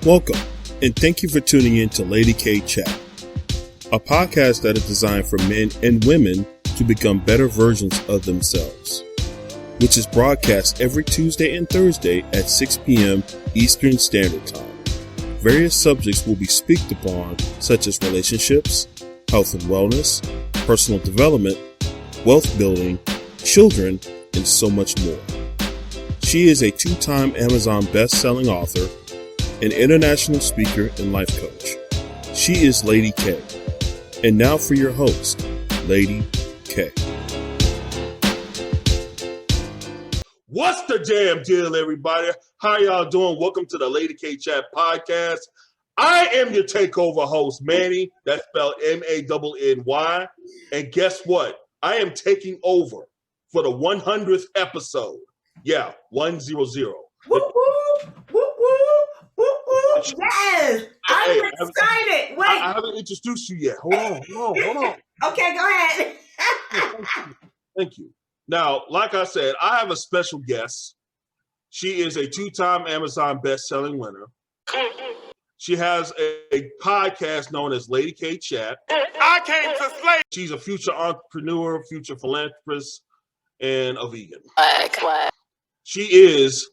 Welcome, and thank you for tuning in to Lady K Chat, a podcast that is designed for men and women to become better versions of themselves, which is broadcast every Tuesday and Thursday at 6 p.m. Eastern Standard Time. Various subjects will be spoken upon, such as relationships, health and wellness, personal development, wealth building, children, and so much more. She is a two-time Amazon best-selling author, an international speaker, and life coach. She is Lady K. And now for your host, Lady K. What's the damn deal, everybody? How y'all doing? Welcome to the Lady K Chat podcast. I am your takeover host, Manny. That's spelled M-A-N-N-Y. And guess what? I am taking over for the 100th episode. Yeah, 100. Woo woo, woo woo, woo woo. Yes, I'm excited. Wait, I haven't introduced you yet. Hold on. Okay, go ahead. Thank you. Now, like I said, I have a special guest. She is a two-time Amazon best-selling winner. She has a podcast known as Lady K Chat. I came to slay. She's a future entrepreneur, future philanthropist, and a vegan. She is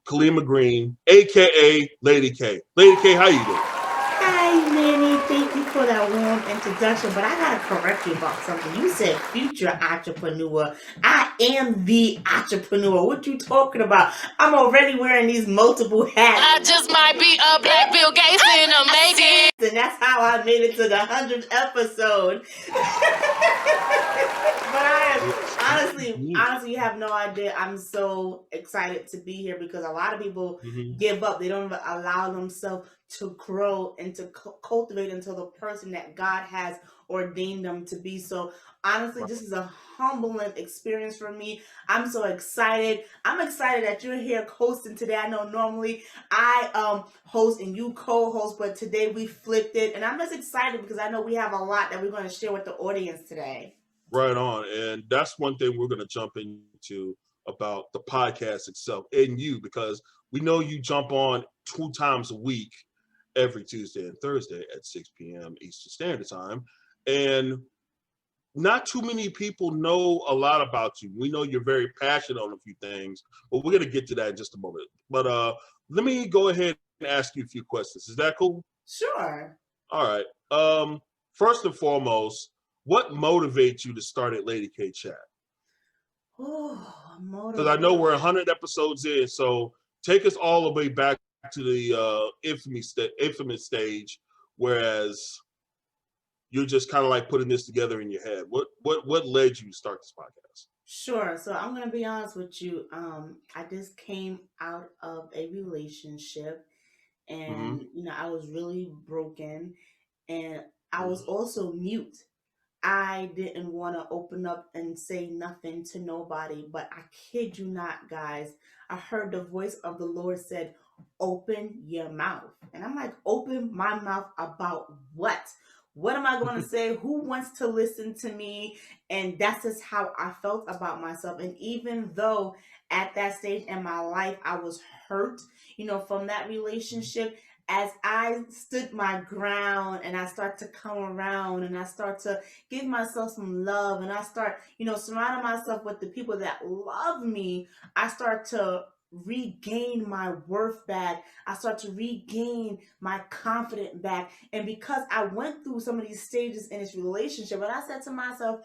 Kalima Green, a.k.a. Lady K. Lady K, how you doing? Hi, Manny. Thank you for that warm introduction, but I got to correct you about something. You said future entrepreneur. I am the entrepreneur. What you talking about? I'm already wearing these multiple hats. I just might be a Black Bill Gates in a making. And that's how I made it to the 100th episode. But I am honestly, you have no idea. I'm so excited to be here because a lot of people give up. They don't even allow themselves to grow and to cultivate into the person that God has ordained them to be. So honestly, this is a humbling experience for me. I'm so excited. I'm excited that you're here hosting today. I know normally I host and you co-host, but today we flipped it. And I'm just excited because I know we have a lot that we're going to share with the audience today. Right on. And that's one thing we're going to jump into about the podcast itself and you, because we know you jump on 2 times a week, every Tuesday and Thursday at 6 p.m. Eastern Standard Time. And not too many people know a lot about you. We know you're very passionate on a few things, but we're going to get to that in just a moment. But let me go ahead and ask you a few questions. Is that cool? Sure. All right. First and foremost, what motivates you to start at Lady K Chat? Because I know we're 100 episodes in, so take us all the way back to the infamous stage, whereas you're just kind of like putting this together in your head. What led you to start this podcast? Sure. So I'm going to be honest with you. I just came out of a relationship and, I was really broken and I was also mute. I didn't want to open up and say nothing to nobody, but I kid you not, guys. I heard the voice of the Lord said, open your mouth. And I'm like, open my mouth about what? What am I going to say? Who wants to listen to me? And that's just how I felt about myself. And even though at that stage in my life, I was hurt, from that relationship, as I stood my ground and I start to come around and I start to give myself some love and I start, surrounding myself with the people that love me, I start to regain my worth back. I start to regain my confidence back. And because I went through some of these stages in this relationship, and I said to myself,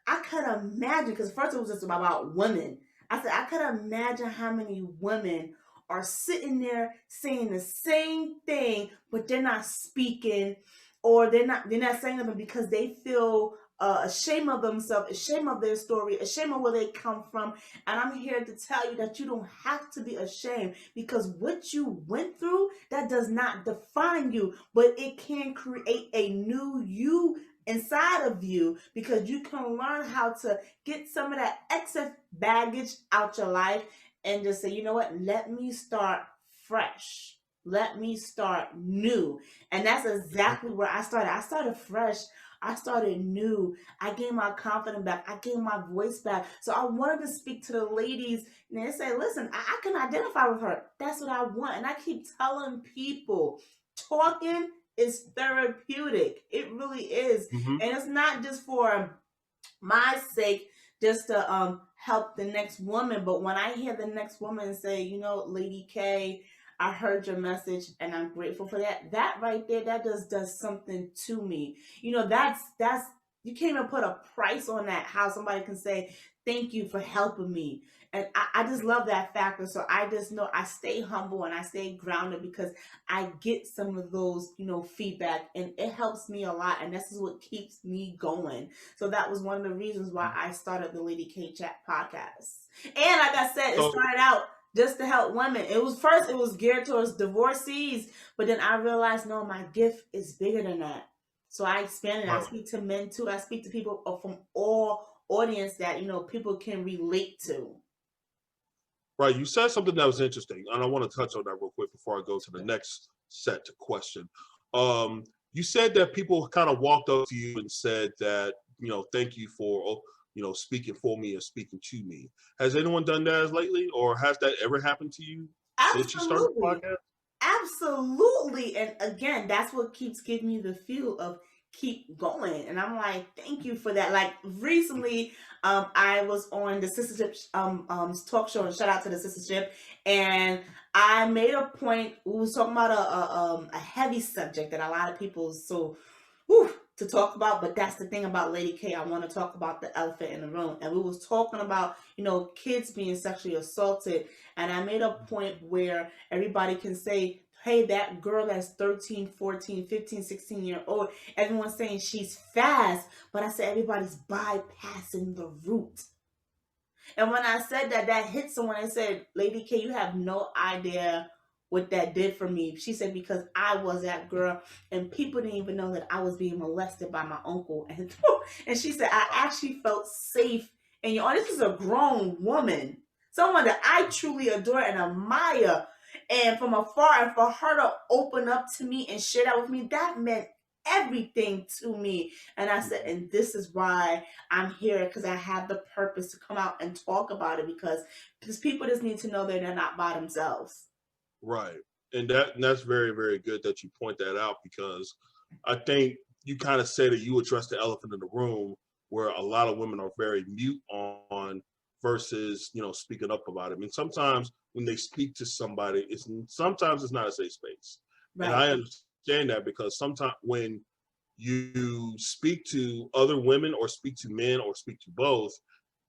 I could imagine, because first it was just about women. I said, I could imagine how many women are sitting there saying the same thing, but they're not speaking, or they're not saying them because they feel ashamed of themselves, ashamed of their story, ashamed of where they come from. And I'm here to tell you that you don't have to be ashamed, because what you went through, that does not define you, but it can create a new you inside of you, because you can learn how to get some of that excess baggage out your life and just say, you know what, let me start fresh. Let me start new. And that's exactly where I started. I started fresh. I started new. I gained my confidence back. I gained my voice back. So I wanted to speak to the ladies and they say, listen, I can identify with her. That's what I want. And I keep telling people, talking is therapeutic. It really is. Mm-hmm. And it's not just for my sake just to help the next woman, but when I hear the next woman say, Lady K, I heard your message and I'm grateful for that, that right there, that just does something to me. That's you can't even put a price on that, how somebody can say thank you for helping me. And I just love that factor. So I just know I stay humble and I stay grounded because I get some of those, feedback, and it helps me a lot. And this is what keeps me going. So that was one of the reasons why I started the Lady K Chat podcast. And like I said, it So, started out just to help women. It was geared towards divorcees, but then I realized, no, my gift is bigger than that. So I expanded. I right. speak to men too. I speak to people from all audience that people can relate to. Right. You said something that was interesting, and I want to touch on that real quick before I go to the next set to question. You said that people kind of walked up to you and said that, thank you for, speaking for me and speaking to me. Has anyone done that lately, or has that ever happened to you since you started the Absolutely. podcast? Absolutely. And again, that's what keeps giving me the feel of keep going. And I'm like, thank you for that. Like recently, I was on the sistership talk show, and shout out to the sistership. And I made a point. We was talking about a heavy subject that a lot of people so to talk about, but that's the thing about Lady K. I want to talk about the elephant in the room. And we was talking about, kids being sexually assaulted. And I made a point where everybody can say, hey, that girl that's 13, 14, 15, 16 year old, everyone's saying she's fast. But I said everybody's bypassing the root. And when I said that, that hit someone. I said, Lady K, you have no idea what that did for me. She said, because I was that girl and people didn't even know that I was being molested by my uncle. And she said, I actually felt safe. And this is a grown woman, someone that I truly adore and admire. And from afar, and for her to open up to me and share that with me, that meant everything to me. And I said, and this is why I'm here, because I have the purpose to come out and talk about it, because people just need to know that they're not by themselves. Right. And that's very, very good that you point that out, because I think you kind of said that you addressed the elephant in the room where a lot of women are very mute on versus, speaking up about it. I mean, sometimes when they speak to somebody, sometimes it's not a safe space. Right. And I understand that, because sometimes when you speak to other women or speak to men or speak to both,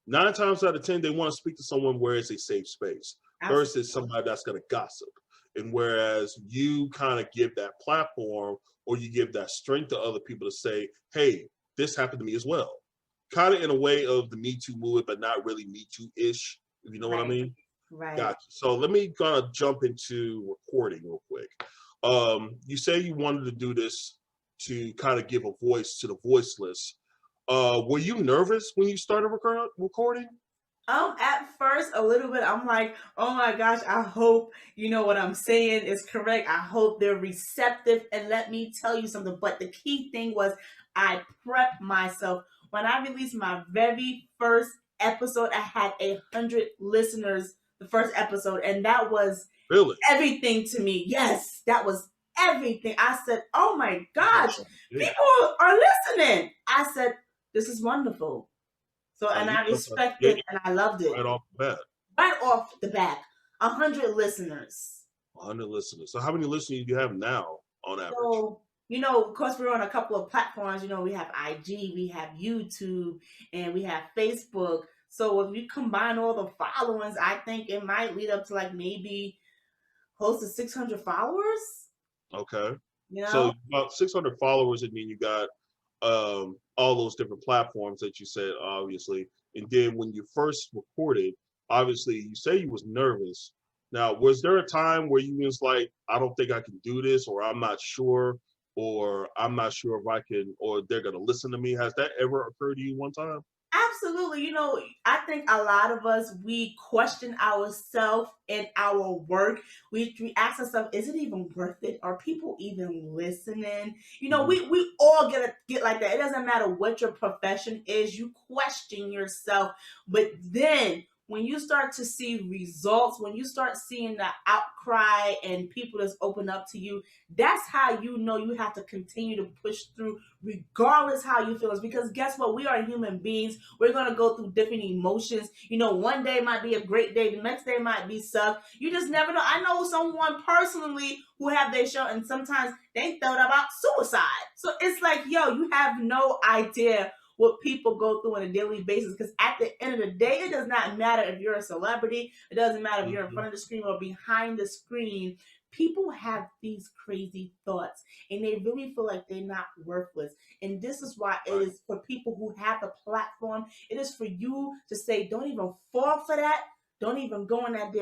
9 times out of 10, they want to speak to someone where it's a safe space. Absolutely. Versus somebody that's going to gossip. And whereas you kind of give that platform, or you give that strength to other people to say, hey, this happened to me as well. Kind of in a way of the Me Too movement, but not really Me Too-ish, if you know what I mean. Right. Gotcha. So let me kind of jump into recording real quick. You say you wanted to do this to kind of give a voice to the voiceless. Were you nervous when you started recording? At first, a little bit. I'm like, oh my gosh, I hope what I'm saying is correct. I hope they're receptive. And let me tell you something. But the key thing was I prepped myself. When I released my very first episode, I had 100 listeners the first episode, and that was Really? everything to me. Yes, that was everything. I said, oh my gosh, people are listening. I said, this is wonderful. So, and I respect it and I loved it. Right off the bat. Right off the bat. 100 listeners. 100 listeners. So how many listeners do you have now on average? So, of course, we're on a couple of platforms. We have IG, we have YouTube, and we have Facebook. So if you combine all the followings, I think it might lead up to like maybe close to 600 followers. Okay. So about 600 followers, I mean, you got all those different platforms that you said, obviously. And then when you first recorded, obviously, you say you was nervous. Now, was there a time where you was like, I don't think I can do this, or I'm not sure, or I'm not sure if I can, or they're going to listen to me? Has that ever occurred to you one time? Absolutely. I think a lot of us, we question ourselves and our work. We ask ourselves, is it even worth it? Are people even listening? Mhm. We all get like that. It doesn't matter what your profession is, you question yourself. But then when you start to see results, when you start seeing the outcry and people that's open up to you, that's how you know you have to continue to push through regardless how you feel. Is because guess what? We are human beings. We're gonna go through different emotions. One day might be a great day, the next day might be suck. You just never know. I know someone personally who have their show, and sometimes they thought about suicide. So it's like, yo, you have no idea what people go through on a daily basis. Because at the end of the day, it does not matter if you're a celebrity. It doesn't matter if you're in Mhm. front of the screen or behind the screen. People have these crazy thoughts and they really feel like they're not worthless. And this is why it Right. is for people who have the platform, it is for you to say, don't even fall for that. Don't even go in that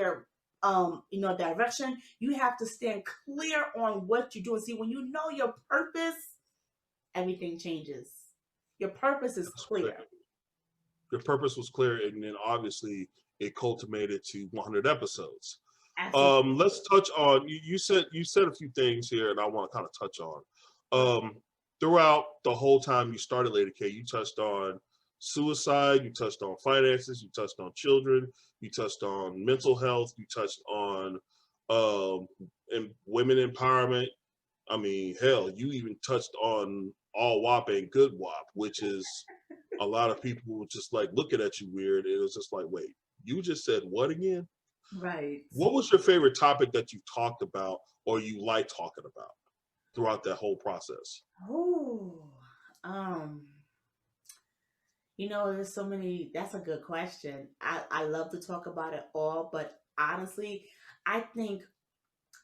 direction. You have to stand clear on what you do. And see, when you know your purpose, everything changes. Your purpose is That's clear. clear. Your purpose was clear, and then obviously it culminated to 100 episodes. Absolutely. Let's touch on you said a few things here, and I want to kind of touch on. Sure. Throughout the whole time you started Lady K, you touched on suicide, you touched on finances, you touched on children, you touched on mental health, you touched on um, women empowerment. I mean, hell, you even touched on all WAP and good WAP, which is a lot of people were just like looking at you weird. It was just like, wait, you just said what again? Right. What was your favorite topic that you talked about or you like talking about throughout that whole process? Oh, um, there's so many. That's a good question. I love to talk about it all, but honestly, I think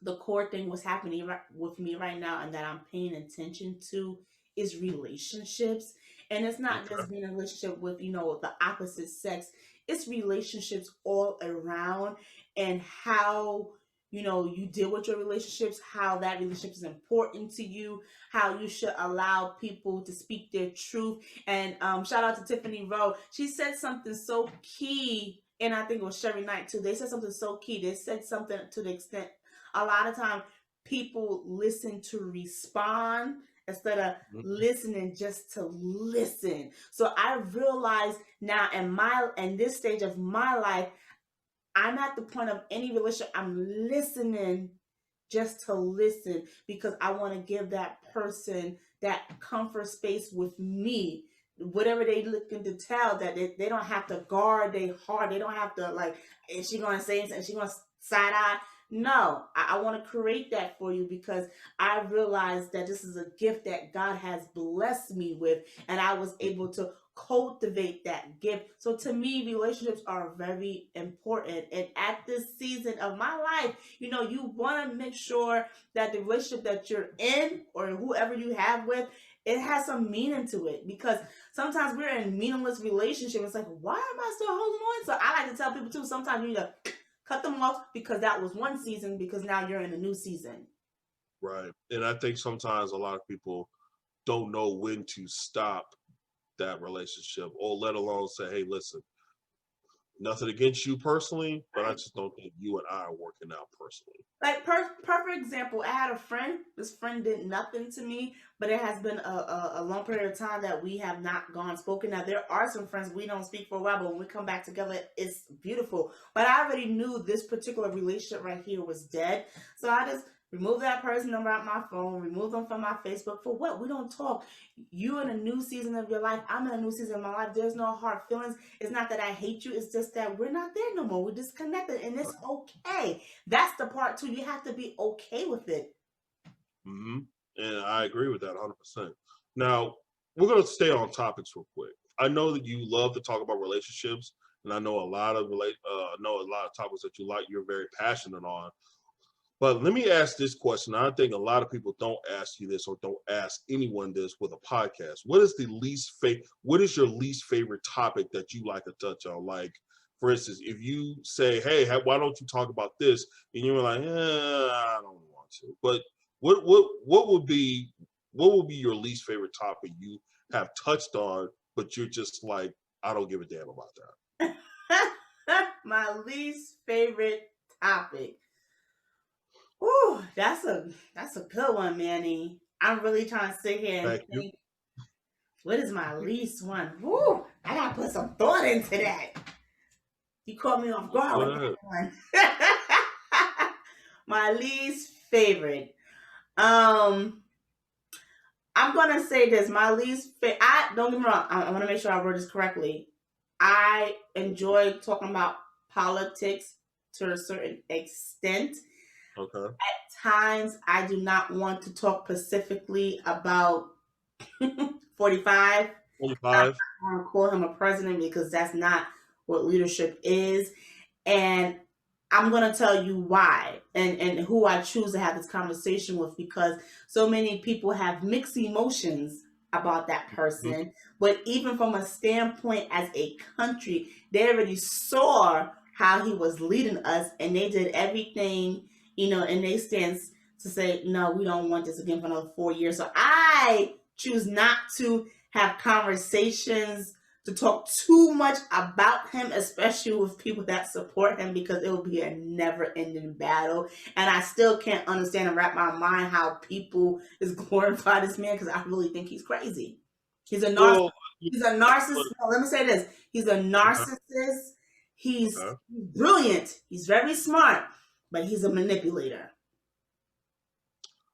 the core thing what's happening with me right now and that I'm paying attention to is relationships. And it's not Okay. just being in a relationship with, the opposite sex. It's relationships all around and how, you deal with your relationships, how that relationship is important to you, how you should allow people to speak their truth. And shout out to Tiffany Rowe. She said something so key, and I think it was Sherry Knight too. They said something so key. They said something to the extent a lot of time people listen to respond instead of Mhm. listening just to listen. So I realize now in this stage of my life, I'm at the point of any relationship, I'm listening just to listen because I want to give that person that comfort space with me. Whatever they looking to tell, that they don't have to guard their heart. They don't have to like, is she gonna say something? Is she gonna side eye? No, I want to create that for you because I realized that this is a gift that God has blessed me with, and I was able to cultivate that gift. So to me, relationships are very important. And at this season of my life, you want to make sure that the relationship that you're in or whoever you have with, it has some meaning to it. Because sometimes we're in meaningless relationships. It's like, why am I still holding on? So I like to tell people too, sometimes you need to cut them off because that was one season, because now you're in a new season. Right. And I think sometimes a lot of people don't know when to stop that relationship or let alone say, hey, listen, nothing against you personally, but I Right. just don't think you and I are working out personally. Like perfect example, I had a friend. This friend did nothing to me, but it has been a long period of time that we have not gone spoken. Now there are some friends we don't speak for a while, but when we come back together, it's beautiful. But I already knew this particular relationship right here was dead, so I just removed that person number out my phone, removed them from my Facebook. For what? We don't talk. You in a new season of your life. I'm in a new season of my life. There's no hard feelings. It's not that I hate you. It's just that we're not there no more. We're disconnected, and it's okay. That's the part too. You have to be okay with it. Mm-hmm. And I agree with that 100%. Now, we're going to stay on topics real quick. I know that you love to talk about relationships, and I know a lot of topics that you like. You're very passionate on. But let me ask this question. I think a lot of people don't ask you this or don't ask anyone this with a podcast. What is your least favorite topic that you like to touch on? Like, for instance, if you say, "Hey, why don't you talk about this?" and you're like, "I don't want to." But what would be your least favorite topic you have touched on, but you're just like I don't give a damn about that. My least favorite topic. Ooh, that's a good one, Manny. I'm really trying to sit here and Thank you. think. What is my least one? Woo! I gotta put some thought into that. You caught me off guard Go with ahead. that one. My least favorite. Um, I'm gonna say this. My least favorite. I don't get me wrong. I want to make sure I word this correctly. I enjoy talking about politics to a certain extent. Okay. Times I do not want to talk specifically about 45. I'm 25. not going to call him a president because that's not what leadership is. And I'm going to tell you why and who I choose to have this conversation with because so many people have mixed emotions about that Mm-hmm. person. But even from a standpoint as a country, they already saw how he was leading us and they did everything, in their stance to say, no, we don't want this again for another 4 years. So I choose not to have conversations to talk too much about him, especially with people that support him, because it will be a never-ending battle. And I still can't understand and wrap my mind how people is glorify this man because I really think he's crazy. He's a narcissist. Well, He's a narcissist. but, No, let me say this. He's a okay. narcissist. He's Okay. brilliant. He's very smart, but he's a manipulator.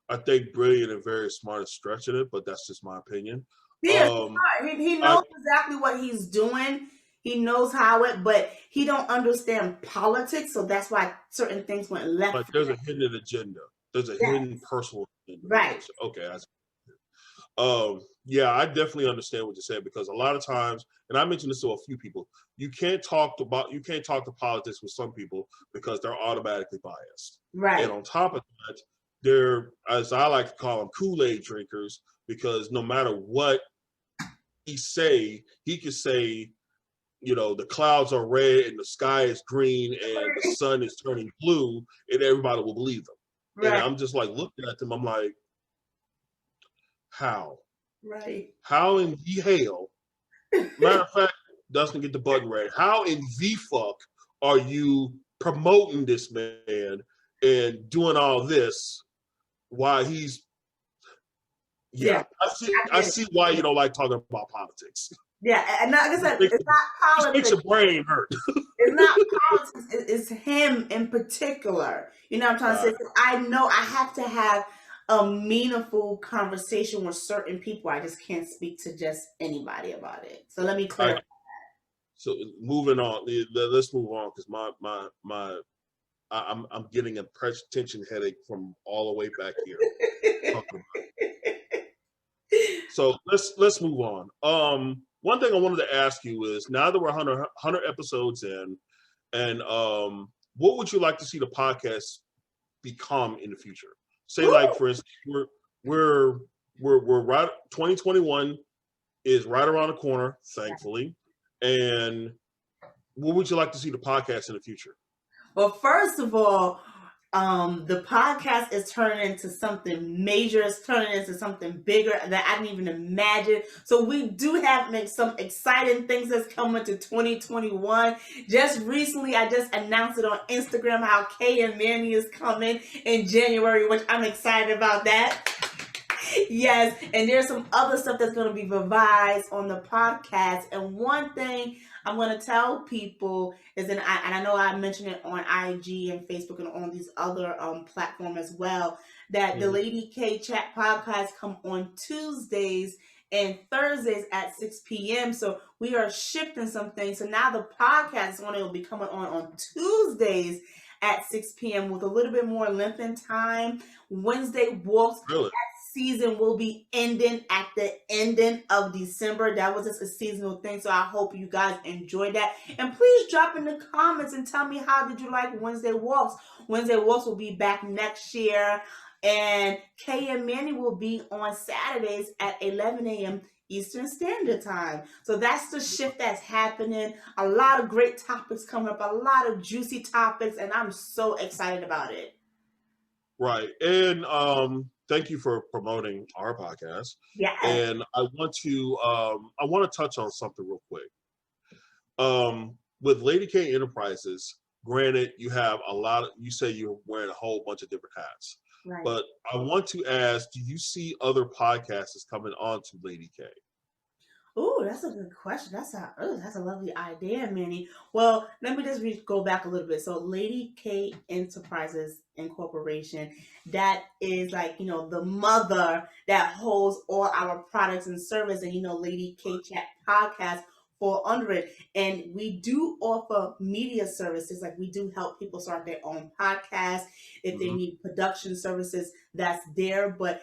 I think brilliant and very smart is stretching it, but that's just my opinion. He is Um, smart. He I knows exactly what he's doing. He knows how it, but he don't understand politics, so that's why certain things went left but for there's him. a hidden agenda. There's a Yeah, hidden personal agenda. right. Okay. Yeah, I definitely understand what you said because a lot of times, and I mentioned this to a few people, you can't talk to politics with some people because they're automatically biased. And Right. on top of that, they're, as I like to call them, Kool-Aid drinkers because no matter what he could say, the clouds are red and the sky is green and the sun is turning blue, and everybody will believe them. And Right. I'm just like looking at them, I'm like, how? Right. How in the hell? Matter of fact, Dustin, get the button ready. How in the fuck are you promoting this man and doing all this while he's Yeah, I I get it. see why you don't like talking about politics. Yeah, and like I said, it's Just not makes politics. your brain hurt. It's not politics. It's him in particular. You know what I'm trying to say? Got it. 'Cause I know I have to have a meaningful conversation with certain people. I just can't speak to just anybody about it. So let me I, clarify. so moving on. Let's move on because I'm getting a tension headache from all the way back here. Talking about So let's move on. One thing I wanted to ask you is now that we're 100 episodes in, and what would you like to see the podcast become in the future? Say, like for instance, we're right. 2021 is right around the corner, thankfully. And what would you like to see the podcast in the future? Well, first of all, the podcast is turning into something major. It's turning into something bigger that I didn't even imagine. So we do have some exciting things that's coming to 2021. Just recently, I just announced it on Instagram how Kay and Manny is coming in January, which I'm excited about that. Yes, and there's some other stuff that's going to be revised on the podcast. And one thing I'm going to tell people is, and I know I mentioned it on IG and Facebook and on these other platforms as well, that the Mhm. Lady K Chat podcast come on Tuesdays and Thursdays at 6 p.m. So we are shifting some things. So now the podcast is going to be coming on Tuesdays at 6 p.m. with a little bit more length and time. Wednesday walks Really? season will be ending at the ending of December. That was just a seasonal thing. So I hope you guys enjoyed that. And please drop in the comments and tell me how did you like Wednesday Walks. Wednesday Walks will be back next year. And Kay and Manny will be on Saturdays at 11 a.m. Eastern Standard Time. So that's the shift that's happening. A lot of great topics coming up, a lot of juicy topics, and I'm so excited about it. Right. And thank you for promoting our podcast. Yes. And I want to touch on something real quick. With Lady K Enterprises, granted, you have a lot. You say you're wearing a whole bunch of different hats, Right. but I want to ask: do you see other podcasters coming on to Lady K? Oh, that's a good question. That's a lovely idea, Manny. Well, let me just go back a little bit. So, Lady K Enterprises Incorporation, that is like the mother that holds all our products and service, and Lady K Chat podcast fall under it. And we do offer media services, like we do help people start their own podcast if they Mm-hmm. need production services. That's there, but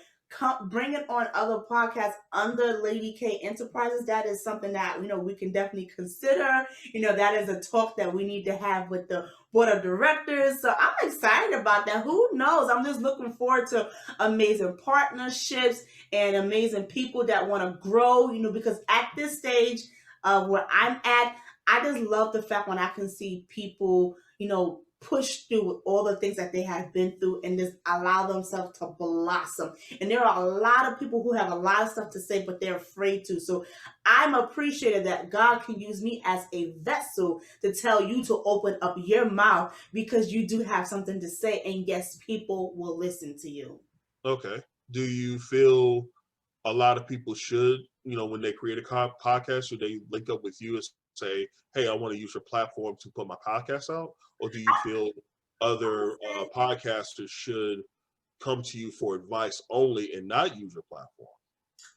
bringing on other podcasts under Lady K Enterprises, that is something that we can definitely consider. That is a talk that we need to have with the board of directors. So I'm excited about that. Who knows? I'm just looking forward to amazing partnerships and amazing people that want to grow. Because at this stage where I'm at, I just love the fact when I can see people push through all the things that they have been through and just allow themselves to blossom. And there are a lot of people who have a lot of stuff to say, but they're afraid to. So I'm appreciative that God can use me as a vessel to tell you to open up your mouth because you do have something to say. And yes, people will listen to you. Okay. Do you feel a lot of people should, when they create a podcast, should they link up with you and say, "Hey, I want to use your platform to put my podcast out," or do you feel other podcasters should come to you for advice only and not use your platform?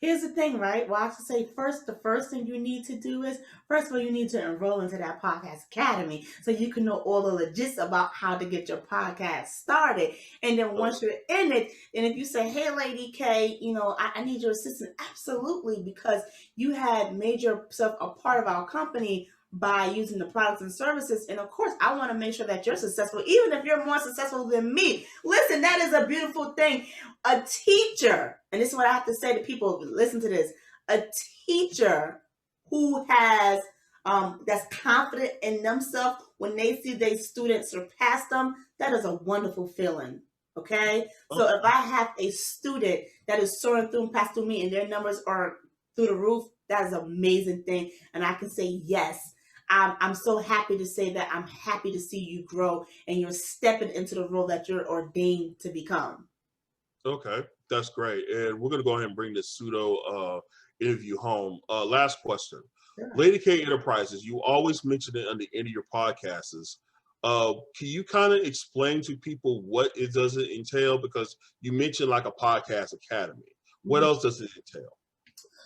Here's the thing, right? Well, I have to say the first thing you need to do is, first of all, you need to enroll into that podcast academy so you can know all the logistics about how to get your podcast started. And then once you're in it, and if you say, "Hey, Lady K, I need your assistance," absolutely, because you had made yourself a part of our company by using the products and services. And of course, I want to make sure that you're successful, even if you're more successful than me. Listen, that is a beautiful thing. A teacher, and this is what I have to say to people, listen to this, a teacher who has that's confident in themselves when they see their students surpass them, that is a wonderful feeling. Okay, so if I have a student that is soaring through and pass through me and their numbers are through the roof, that is an amazing thing, and I can say yes. I'm so happy to say that I'm happy to see you grow and you're stepping into the role that you're ordained to become. Okay, that's great. And we're going to go ahead and bring this pseudo interview home. Last question. Sure. Lady K Enterprises, you always mention it on the end of your podcasts. Can you kind of explain to people what it does it entail? Because you mentioned like a podcast academy. What else does it entail?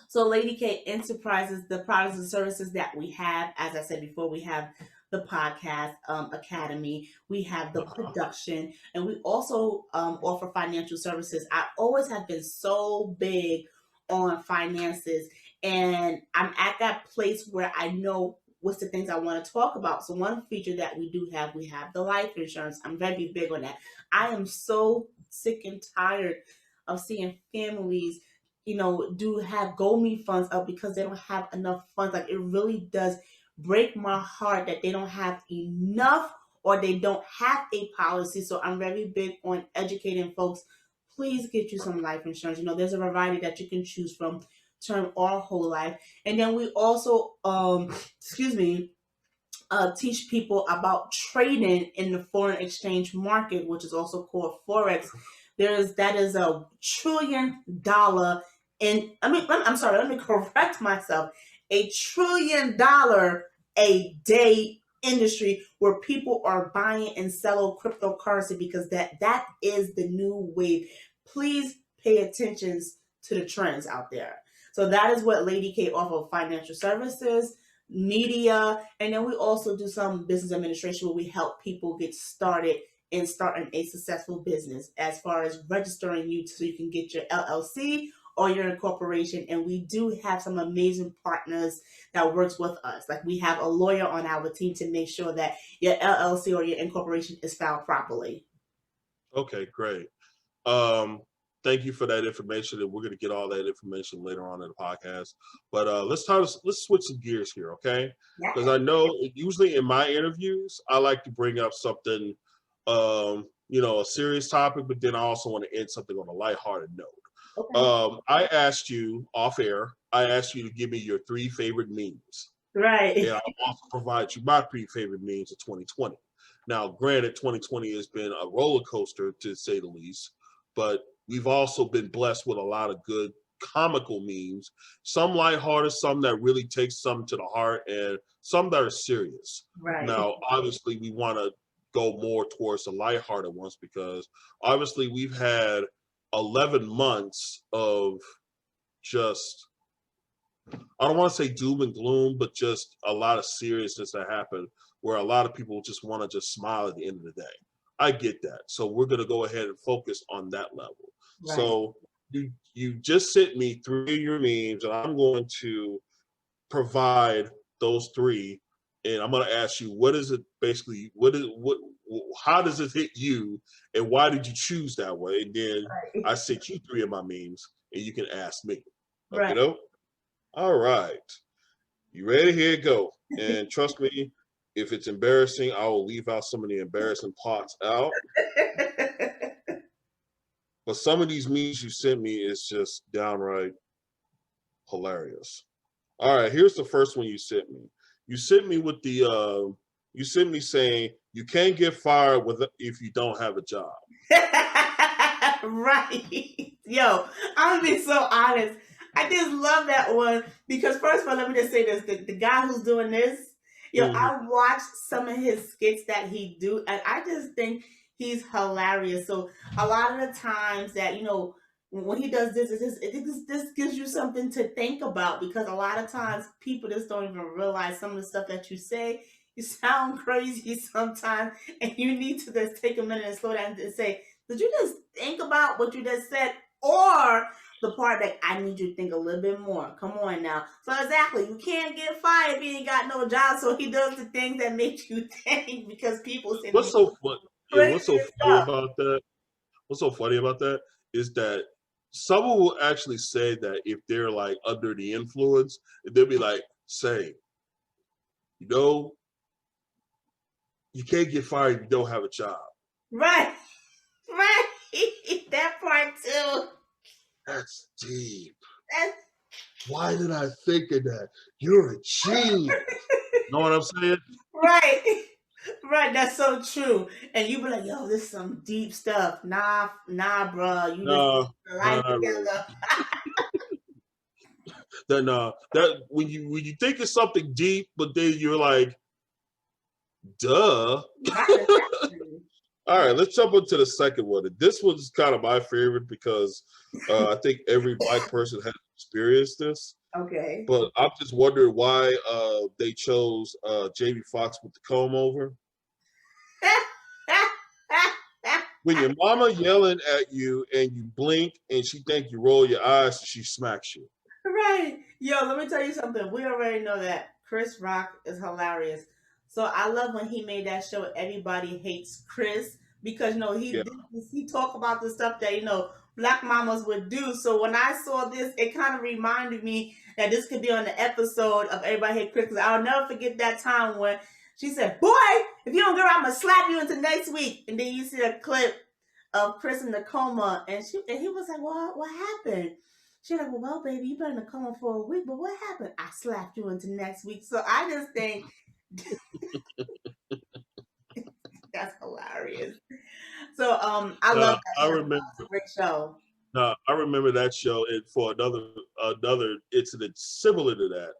So Lady K Enterprises, the products and services that we have, as I said before, we have the podcast academy, we have the production, and we also offer financial services. I always have been so big on finances, and I'm at that place where I know what's the things I want to talk about. So one feature that we have the life insurance. I'm very big on that. I am so sick and tired of seeing families do have GoMe funds up because they don't have enough funds. Like, it really does break my heart that they don't have enough or they don't have a policy. So I'm very big on educating folks. Please get you some life insurance. There's a variety that you can choose from, term or whole life. And then we also, excuse me, teach people about trading in the foreign exchange market, which is also called forex. That is $1 trillion I'm sorry, let me correct myself. $1 trillion a day industry where people are buying and selling cryptocurrency because that is the new wave. Please pay attention to the trends out there. So that is what Lady K offers: financial services, media, and then we also do some business administration where we help people get started in starting a successful business, as far as registering you so you can get your LLC or your incorporation. And we do have some amazing partners that works with us. Like, we have a lawyer on our team to make sure that your LLC or your incorporation is filed properly. Okay, great. Thank you for that information, and we're going to get all that information later on in the podcast. But let's switch some gears here, okay? Because I know usually in my interviews I like to bring up something, a serious topic, but then I also want to end something on a lighthearted note. Okay. I asked you off air. I asked you to give me your 3 favorite memes. Right. And I'll also provide you my three favorite memes of 2020. Now, granted, 2020 has been a roller coaster to say the least, but we've also been blessed with a lot of good comical memes, some lighthearted, some that really take something to the heart, and some that are serious. Right. Now, obviously, we want to go more towards the lighthearted ones because obviously we've had 11 months of just, I don't want to say doom and gloom, but just a lot of seriousness that happened where a lot of people just want to just smile at the end of the day. I get that. So we're going to go ahead and focus on that level. Right. So you just sent me three of your memes, and I'm going to provide those three, and I'm going to ask you, what is it basically? How does it hit you, and why did you choose that way? And then Right. I sent you three of my memes, and you can ask me. Okay, Right. no? All right. You ready? Here you go. And trust me, if it's embarrassing, I will leave out some of the embarrassing parts out. But some of these memes you sent me is just downright hilarious. All right, here's the first one you sent me. You sent me with the you sent me saying you can't get fired with if you don't have a job. Right. Yo, I'm gonna be so honest. I just love that one because first of all, let me just say this: the guy who's doing this, yo, Mm-hmm. I watched some of his skits that he do, and I just think he's hilarious. So a lot of the times that when he does this, this gives you something to think about because a lot of times people just don't even realize some of the stuff that you say. You sound crazy sometimes, and you need to just take a minute and slow down and say, did you just think about what you just said? Or the part that I need you to think a little bit more. Come on now. So exactly, you can't get fired if you ain't got no job. So he does the things that make you think because people say the What's most so fun? Yeah, what's so craziest funny stuff. about that? What's so funny about that is that someone will actually say that if they're like under the influence, they'll be like, say, you know, you can't get fired if you don't have a job. Right, right. That part too. That's deep. That's Why did I think of that? You're a genius. Know what I'm saying? right. Right, that's so true. And you be like, yo, this is some deep stuff. Nah, bro. You just No, put the no, life not really. together. Then that when you think of something deep, but then you're like, duh. Right, exactly. All right, let's jump into the second one. This one's kind of my favorite because I think every black person has experienced this. Okay. But I'm just wondering why they chose Jamie Foxx with the comb over. When your mama yelling at you and you blink and she think you roll your eyes and she smacks you. Right. Yo, let me tell you something. We already know that Chris Rock is hilarious. So I love when he made that show Everybody Hates Chris because he Yeah. did this, he talked about the stuff that black mamas would do. So when I saw this, it kind of reminded me that this could be on the episode of Everybody Hates Chris. Because I'll never forget that time when she said, "Boy, if you don't get I'm gonna slap you into next week." And then you see a clip of Chris in the coma, and he was like, "What happened?" She's like, well, baby, you been in a coma for a week, but what happened? I slapped you into next week. So I just think that's hilarious. So I love that I show. remember. It's a great show. I remember that show, and for another incident similar to that,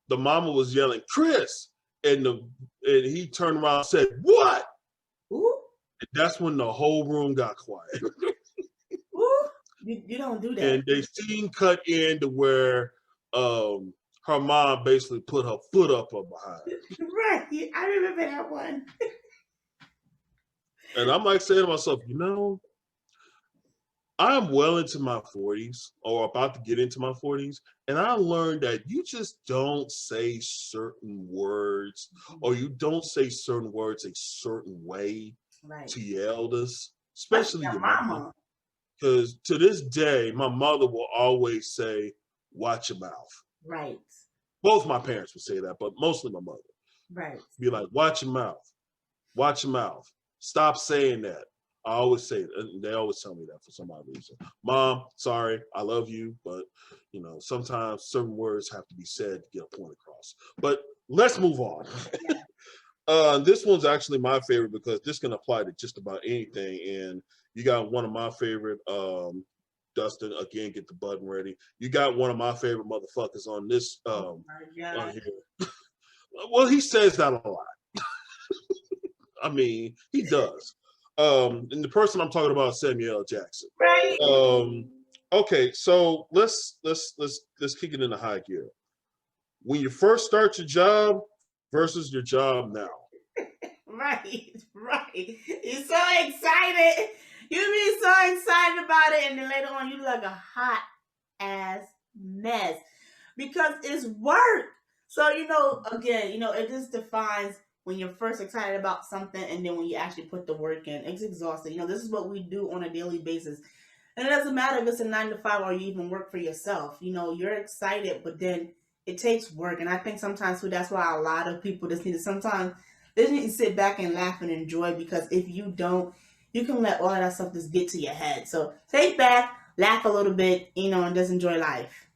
the mama was yelling, "Chris!" and he turned around and said, "What?" Ooh, And that's when the whole room got quiet. ooh, you don't do that. And they scene cut in to where her mom basically put her foot up her behind. Right. I remember that one. And I'm like saying to myself, I'm well into my 40s or about to get into my 40s. And I learned that you just don't say certain words or you don't say certain words a certain way Right. to your elders, Especially especially your your mama. mama. Because to this day, my mother will always say, watch your mouth. Right. Both my parents would say that, but mostly my mother. Right. Be like, watch your mouth. Watch your mouth. Stop saying that. I always say it, and they always tell me that for some odd reason. Mom, sorry, I love you, but sometimes certain words have to be said to get a point across. But let's move on. This one's actually my favorite because this can apply to just about anything. And you got one of my favorite, Dustin, again, get the button ready. You got one of my favorite motherfuckers on this on here. Well, he says that a lot. I mean, he does. And the person I'm talking about is Samuel Jackson. Right. Okay, so let's kick it into high gear. When you first start your job versus your job now. Right. You're so excited. You be so excited about it, and then later on you look like a hot ass mess because it's work. So again, it just defines when you're first excited about something, and then when you actually put the work in, it's exhausting. This is what we do on a daily basis, and it doesn't matter if it's a 9 to 5 or you even work for yourself. You're excited, but then it takes work, and I think sometimes too that's why a lot of people just need to sit back and laugh and enjoy, because if you don't, you can let all of that stuff just get to your head. So take back, laugh a little bit, and just enjoy life.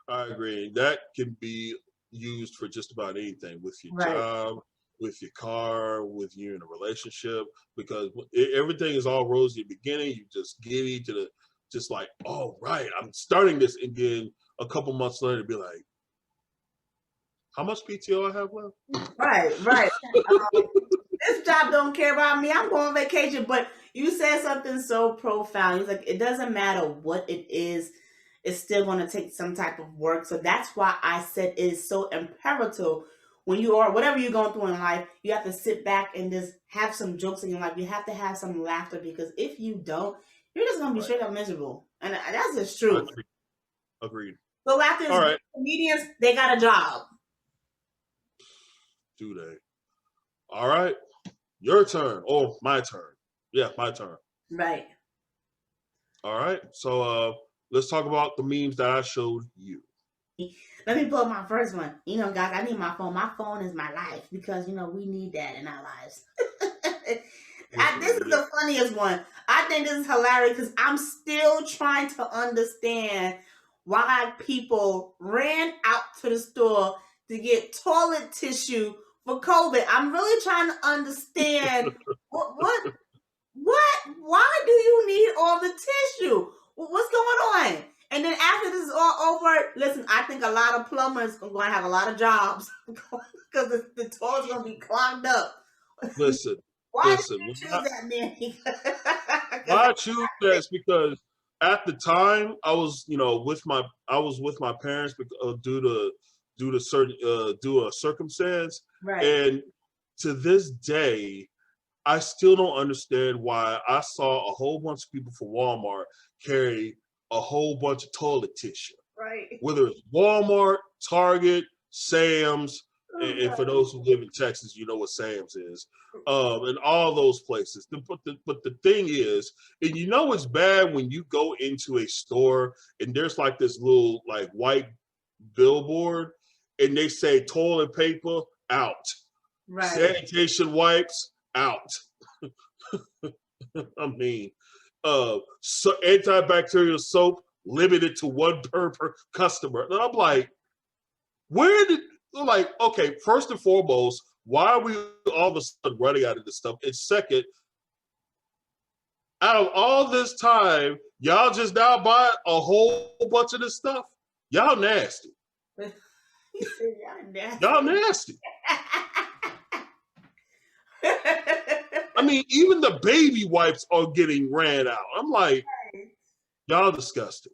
I agree. That can be used for just about anything, with your job, with your car, with you in a relationship, because everything is all rosy at the beginning. You just giddy to the, just like, oh, right, I'm starting this. And then a couple months later, be like, how much PTO I have left? Right. This job don't care about me. I'm going on vacation. But you said something so profound. It's like, it doesn't matter what it is. It's still going to take some type of work. So that's why I said it is so imperative when you are, whatever you're going through in life, you have to sit back and just have some jokes in your life. You have to have some laughter, because if you don't, you're just going to be straight up miserable. And that's just true. Agreed. So laughter is all right. Comedians, they got a job. Do they? All right. Your turn. Oh, my turn. Yeah, my turn. Right. All right. So let's talk about the memes that I showed you. Let me pull up my first one. Guys, I need my phone. My phone is my life, because we need that in our lives. This is the funniest one. I think this is hilarious because I'm still trying to understand why people ran out to the store to get toilet tissue for COVID. I'm really trying to understand what why do you need all the tissue? What's going on? And then after this is all over, listen, I think a lot of plumbers are going to have a lot of jobs because the toilet's going to be clogged up. Listen. Why did you choose that, Manny? Why I choose that is because at the time I was, with my parents due to a circumstance, right. And to this day, I still don't understand why I saw a whole bunch of people from Walmart carry a whole bunch of toilet tissue. Right. Whether it's Walmart, Target, Sam's, and for those who live in Texas, you know what Sam's is, and all those places. But the thing is, and it's bad when you go into a store and there's like this little like white billboard, and they say toilet paper out, right. Sanitation wipes out. I mean, so antibacterial soap limited to one per customer. And I'm like, okay, first and foremost, why are we all of a sudden running out of this stuff? And second, out of all this time, y'all just now buy a whole bunch of this stuff? Y'all nasty. Y'all nasty. I mean, even the baby wipes are getting ran out. I'm like, y'all disgusting.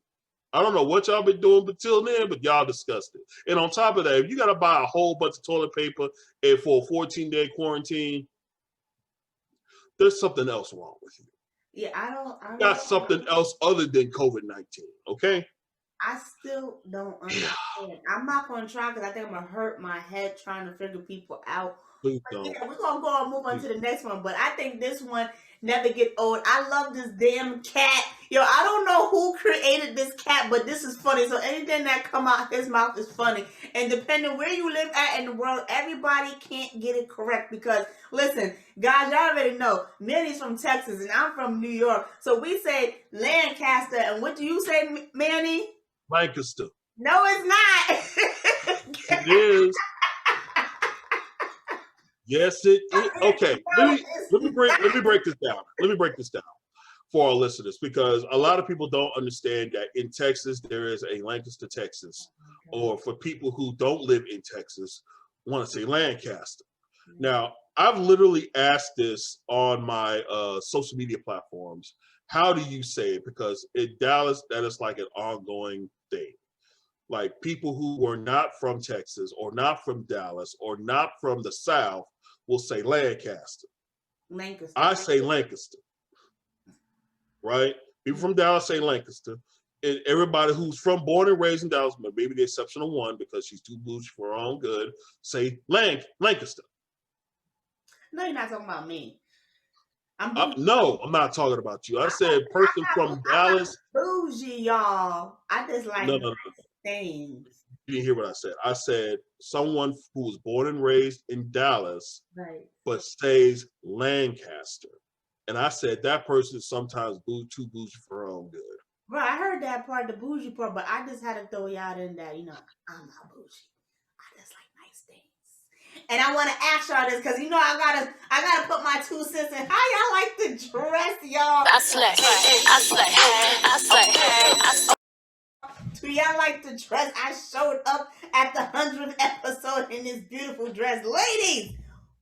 I don't know what y'all been doing until then, but y'all disgusting. And on top of that, if you got to buy a whole bunch of toilet paper and for a 14-day quarantine, there's something else wrong with you. Yeah, I don't got something else other than COVID-19, okay? I still don't understand. I'm not going to try because I think I'm going to hurt my head trying to figure people out. Please don't. Yeah, we're going to go and move on to the next one. But I think this one never get old. I love this damn cat. Yo, I don't know who created this cat, but this is funny. So anything that come out his mouth is funny. And depending where you live at in the world, everybody can't get it correct because, listen, guys, y'all already know, Manny's from Texas and I'm from New York. So we say Lancaster. And what do you say, Manny? Lancaster. No, it's not. It is. Yes, it is. Okay, let me break this down. Let me break this down for our listeners because a lot of people don't understand that in Texas there is a Lancaster, Texas, or for people who don't live in Texas, want to say Lancaster. Now, I've literally asked this on my social media platforms. How do you say it? Because in Dallas, that is like an ongoing thing. Like people who were not from Texas or not from Dallas or not from the South will say Lancaster. Lancaster. I say Lancaster. Right? People from Dallas say Lancaster. And everybody who's born and raised in Dallas, maybe the exception of one because she's too bougie for her own good, say Lancaster. No, you're not talking about me. No, I'm not talking about you. I said person from Dallas. Bougie, y'all. I just like No. things. You didn't hear what I said. I said someone who was born and raised in Dallas, right, but stays Lancaster. And I said that person is sometimes too bougie for her own good. Bro, I heard that part, the bougie part, but I just had to throw y'all in that, I'm not bougie. I just like nice things. And I want to ask y'all this because I gotta put my 2 cents in. How y'all like to dress, y'all? I slay. Do y'all like to dress? I showed up at the 100th episode in this beautiful dress. Ladies,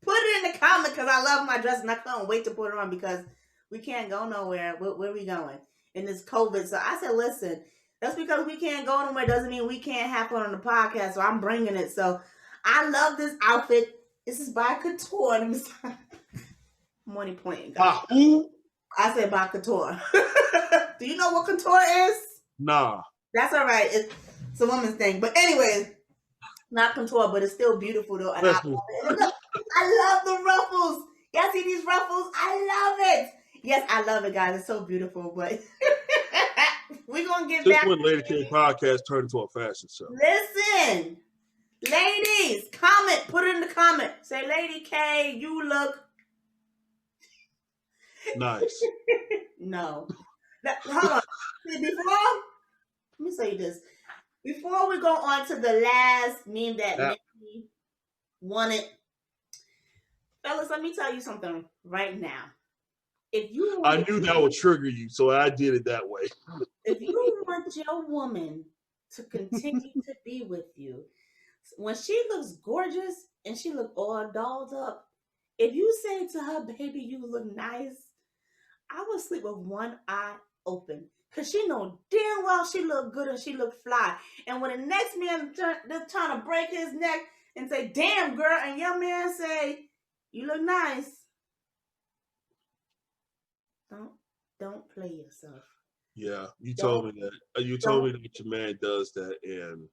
put it in the comments because I love my dress and I can't wait to put it on because we can't go nowhere. Where we going in this COVID? So I said, listen, that's because we can't go nowhere doesn't mean we can't have fun on the podcast. So I'm bringing it. So I love this outfit. This is by Couture. I'm only pointing. Who? I said by Couture. Do you know what Couture is? Nah. That's all right. It's a woman's thing. But anyways, not Couture, but it's still beautiful though. And I love the ruffles. Y'all see these ruffles? I love it. Yes, I love it, guys. It's so beautiful. But we're going to get back. Just when Lady K podcast turned into a fashion show. Listen, ladies, comment. Put it in the comment. Say, Lady K, you look nice. No. Hold on. Let me say this. Before we go on to the last meme that Manny wanted, fellas, let me tell you something right now. I knew that would trigger you, so I did it that way. If you want your woman to continue to be with you, when she looks gorgeous and she look all dolled up, if you say to her, baby, you look nice, I would sleep with one eye open. Because she know damn well she look good and she look fly. And when the next man they're trying to break his neck and say, damn, girl, and your man say, you look nice. Don't play yourself. Yeah, you told me that. You told me that your man does that, and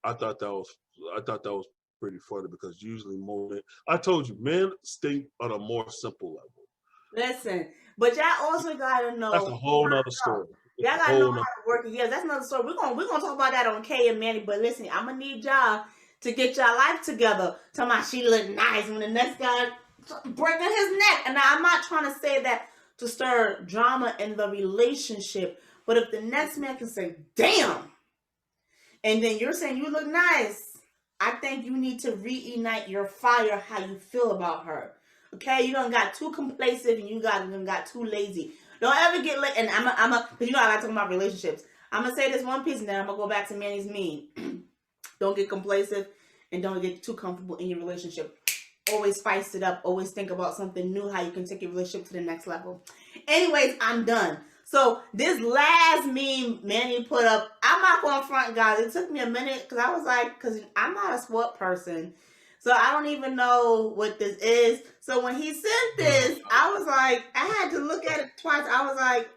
I thought that was pretty funny because usually I told you, men think on a more simple level. Listen, but y'all also gotta know that's a whole nother story. Y'all gotta know how to work it. Yes, that's another story. We're gonna talk about that on Kay and Manny. But listen, I'm gonna need y'all to get y'all life together. Talking about she look nice when the next guy breaking his neck. And now I'm not trying to say that to stir drama in the relationship. But if the next man can say, damn, and then you're saying you look nice, I think you need to reignite your fire how you feel about her. Okay, you done got too complacent and you got too lazy. Don't ever get late. And because I like talking about relationships. I'm gonna say this one piece and then I'm gonna go back to Manny's meme. Don't get complacent and don't get too comfortable in your relationship. Always spice it up. Always think about something new, how you can take your relationship to the next level. Anyways, I'm done. So this last meme Manny put up, I'm not going front, guys. It took me a minute because I'm not a sport person. So I don't even know what this is. So when he sent this, I was like, I had to look at it twice. I was like,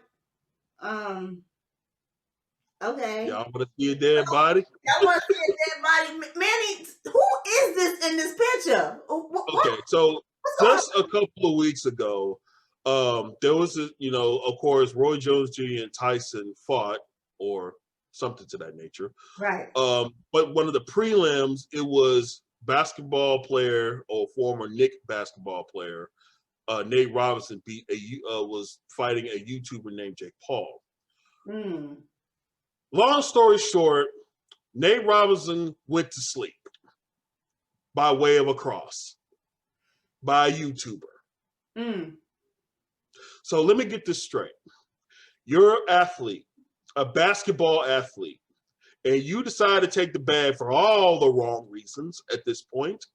okay. Y'all want to see a dead body? Y'all want to see a dead body? Manny, who is this in this picture? Okay, so just a couple of weeks ago, There was, of course, Roy Jones Jr. and Tyson fought, or something to that nature. Right. But one of the prelims, it was basketball player or former Knick basketball player, Nate Robinson was fighting a YouTuber named Jake Paul. Long story short, Nate Robinson went to sleep by way of a cross by a YouTuber. So let me get this straight. You're an athlete, a basketball athlete, and you decide to take the bag for all the wrong reasons at this point.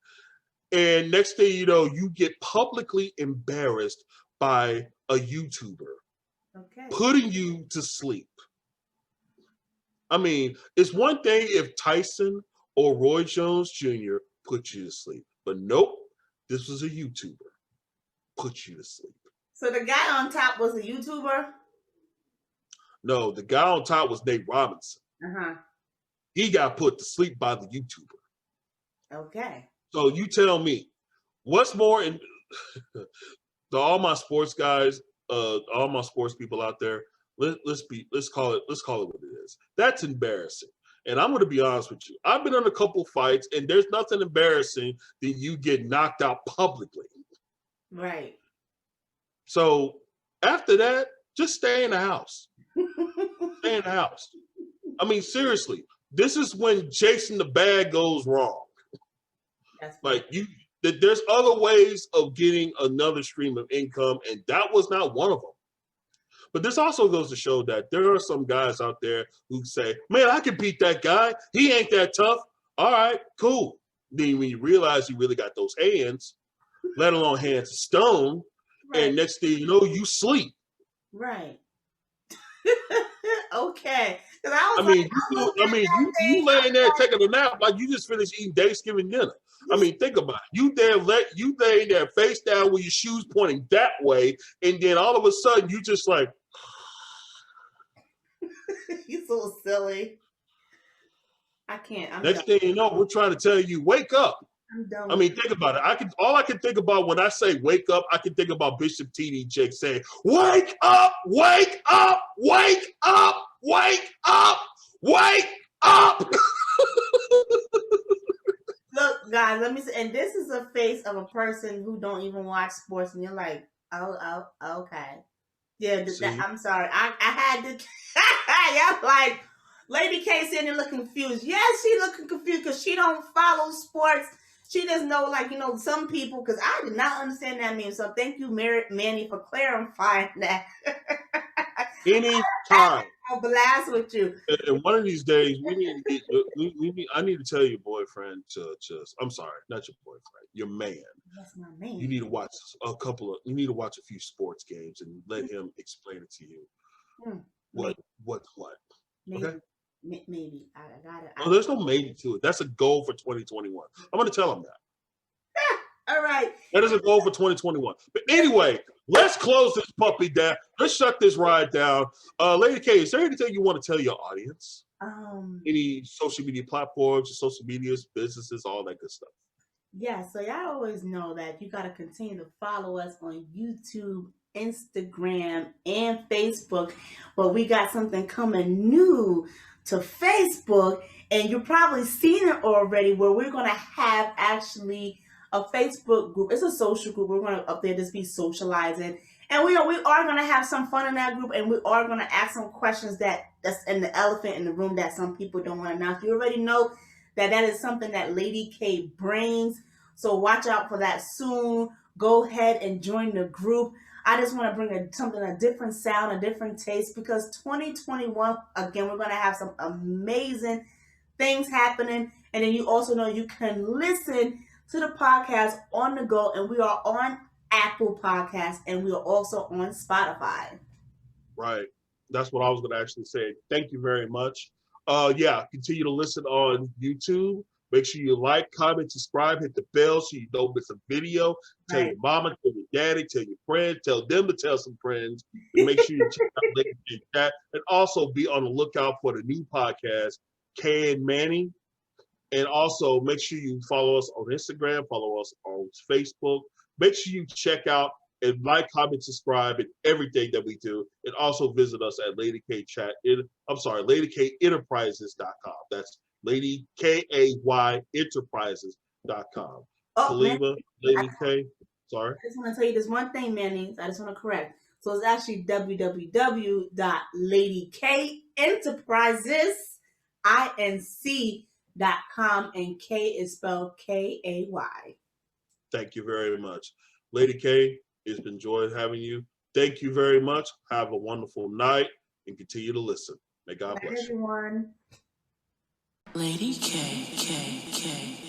And next thing you know, you get publicly embarrassed by a YouTuber, putting you to sleep. I mean, it's one thing if Tyson or Roy Jones Jr. put you to sleep, but nope, this was a YouTuber put you to sleep. So the guy on top was a YouTuber? No, the guy on top was Nate Robinson. He got put to sleep by the YouTuber. Okay. So you tell me, what's more in to all my sports guys, all my sports people out there, let's call it what it is. That's embarrassing. And I'm going to be honest with you. I've been in a couple fights, and there's nothing embarrassing than you get knocked out publicly. Right. So after that, just stay in the house. Stay in the house. I mean, seriously, this is when chasing the bag goes wrong. That's like there's other ways of getting another stream of income, and that was not one of them. But this also goes to show that there are some guys out there who say, man, I can beat that guy. He ain't that tough. All right, cool. Then when you realize you really got those hands, let alone hands of stone, and next thing you know, you sleep. Right. Okay. You laying there taking a nap like you just finished eating Thanksgiving dinner. I mean, think about it. You laying there face down with your shoes pointing that way, and then all of a sudden you just like you're so silly. I can't. Next thing you know, we're trying to tell you, wake up. I'm done. I mean, think about it. All I can think about when I say wake up, I can think about Bishop T.D. Jakes saying, wake up, wake up, wake up, wake up, wake up. Look, guys, let me say, and this is a face of a person who don't even watch sports, and you're like, oh, okay. Yeah, I'm sorry. I had to, y'all like, Lady K sitting there looking confused. Yes, she looking confused because she don't follow sports. She doesn't know, some people, because I did not understand that meme. So thank you, Manny, for clarifying that. Anytime. I'll blast with you. And one of these days, I need to tell your boyfriend I'm sorry, not your boyfriend, your man. That's my man. You need to watch a few sports games and let him explain it to you. What's what? Maybe. Okay? Maybe. I got it. No, there's no maybe to it. That's a goal for 2021. I'm going to tell him that. All right. That is a goal for 2021. But anyway, let's close this puppy down. Let's shut this ride down. Lady K, is there anything you want to tell your audience? Any social media platforms, your social medias, businesses, all that good stuff? Yeah, so y'all always know that you got to continue to follow us on YouTube, Instagram, and Facebook. But we got something coming new to Facebook, and you've probably seen it already, where we're going to have actually a Facebook group. It's a social group. We're going to up there just be socializing, and we are going to have some fun in that group, and we are going to ask some questions that's in the elephant in the room that some people don't want to announce. You already know that is something that Lady K brings, so watch out for that soon. Go ahead and join the group. I just want to bring a different sound, a different taste, because 2021, again, we're going to have some amazing things happening. And then you also know you can listen to the podcast on the go, and we are on Apple Podcasts, and we are also on Spotify. Right. That's what I was going to actually say. Thank you very much. Continue to listen on YouTube. Make sure you like, comment, subscribe, hit the bell so you don't miss a video. Tell your mama, tell your daddy, tell your friends, tell them to tell some friends. And make sure you check out Lady K Chat. And also be on the lookout for the new podcast, Kay and Manny. And also make sure you follow us on Instagram, follow us on Facebook. Make sure you check out and like, comment, subscribe, and everything that we do. And also visit us at LadyKenterprises.com. That's Lady KAY Enterprises.com. Oh, man, Kalima, Lady K. Sorry. I just want to tell you this one thing, Manny. I just want to correct. So it's actually www.ladykenterprises.com, and K is spelled KAY. Thank you very much. Lady K, it's been joy having you. Thank you very much. Have a wonderful night and continue to listen. May God bless you. Everyone. Lady K.